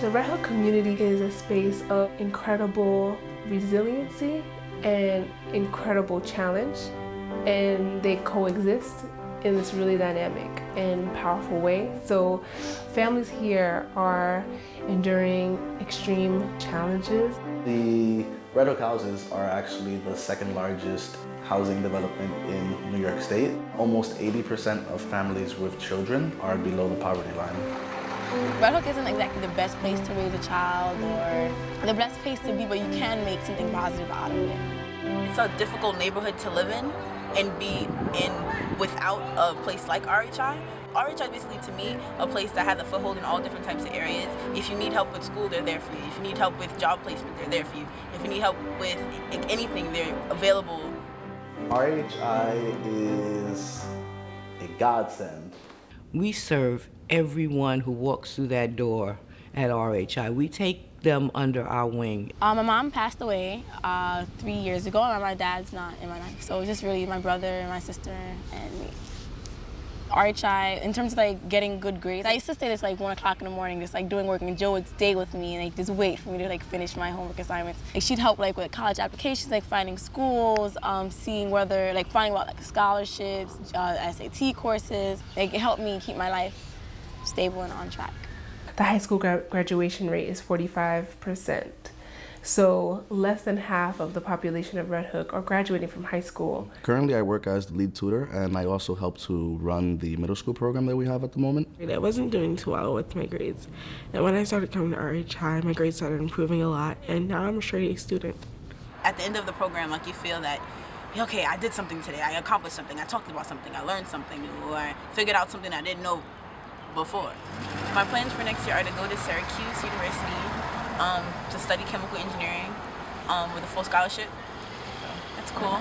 The Red Hook community is a space of incredible resiliency and incredible challenge, and they coexist in this really dynamic and powerful way. So families here are enduring extreme challenges. The Red Hook houses are actually the second largest housing development in New York State. Almost 80% of families with children are below the poverty line. Red Hook isn't exactly the best place to raise a child or the best place to be, but you can make something positive out of it. It's a difficult neighborhood to live in and be in without a place like RHI. RHI is basically, to me, a place that has a foothold in all different types of areas. If you need help with school, they're there for you. If you need help with job placement, they're there for you. If you need help with anything, they're available. RHI is a godsend. We serve everyone who walks through that door at RHI. We take them under our wing. My mom passed away 3 years ago, and my dad's not in my life. So it's just really my brother, my sister, and me. RHI, in terms of like getting good grades, I used to stay this like 1 o'clock in the morning, just like doing work, and Joe would stay with me and like just wait for me to like finish my homework assignments. Like she'd help like with college applications, like finding schools, seeing whether like finding out like scholarships, SAT courses. Like it helped me keep my life stable and on track. The high school graduation rate is 45%. So less than half of the population of Red Hook are graduating from high school. Currently, I work as the lead tutor, and I also help to run the middle school program that we have at the moment. I wasn't doing too well with my grades. And when I started coming to RHI, my grades started improving a lot, and now I'm a straight A student. At the end of the program, like you feel that, okay, I did something today, I accomplished something, I talked about something, I learned something new, or I figured out something I didn't know before. My plans for next year are to go to Syracuse University to study chemical engineering with a full scholarship. So that's cool.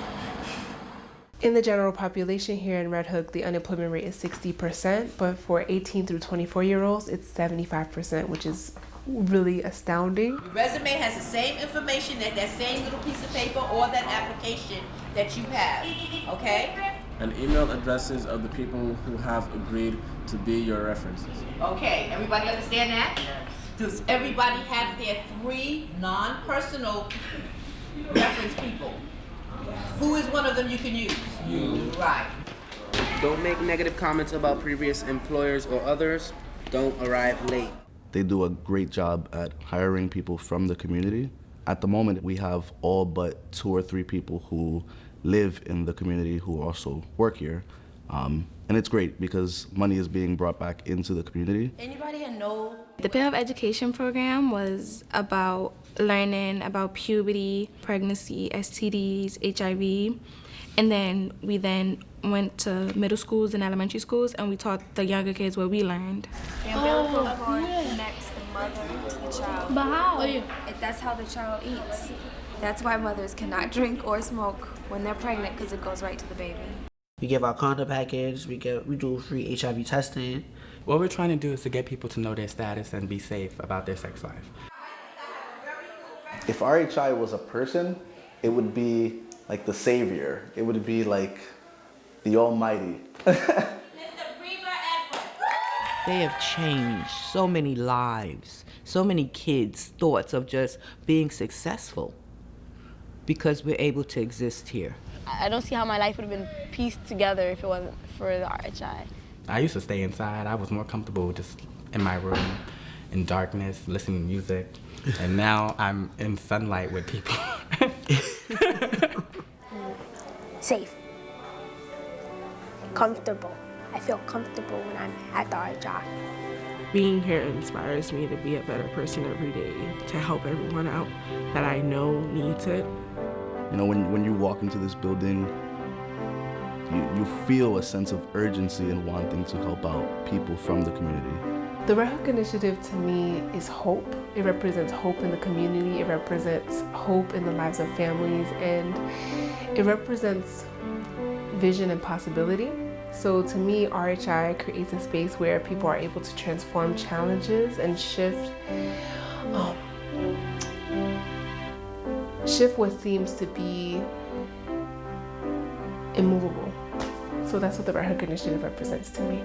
In the general population here in Red Hook, the unemployment rate is 60%, but for 18 through 24-year-olds, it's 75%, which is really astounding. Your resume has the same information that same little piece of paper or that application that you have, okay? And email addresses of the people who have agreed to be your references. Okay, everybody understand that? Does everybody have their 3 non-personal reference people? Who is one of them you can use? You. Right. Don't make negative comments about previous employers or others. Don't arrive late. They do a great job at hiring people from the community. At the moment, we have all but 2 or 3 people who live in the community who also work here. And it's great because money is being brought back into the community. Anybody here know? The Pair of Education program was about learning about puberty, pregnancy, STDs, HIV. And then we went to middle schools and elementary schools, and we taught the younger kids what we learned. The umbilical cord connects the mother to the child. But how? That's how the child eats. That's why mothers cannot drink or smoke when they're pregnant, because it goes right to the baby. We give our condom package, we do free HIV testing. What we're trying to do is to get people to know their status and be safe about their sex life. If RHI was a person, it would be like the savior. It would be like the almighty. They have changed so many lives, so many kids' thoughts of just being successful because we're able to exist here. I don't see how my life would have been pieced together if it wasn't for the RHI. I used to stay inside. I was more comfortable just in my room, in darkness, listening to music. And now I'm in sunlight with people. Safe. Comfortable. I feel comfortable when I'm at the RHI. Being here inspires me to be a better person every day, to help everyone out that I know needs it. You know, when you walk into this building, you feel a sense of urgency and wanting to help out people from the community. The Red Hook Initiative to me is hope. It represents hope in the community, it represents hope in the lives of families, and it represents vision and possibility. So to me, RHI creates a space where people are able to transform challenges and shift what seems to be immovable. So that's what the Red Hook Initiative represents to me.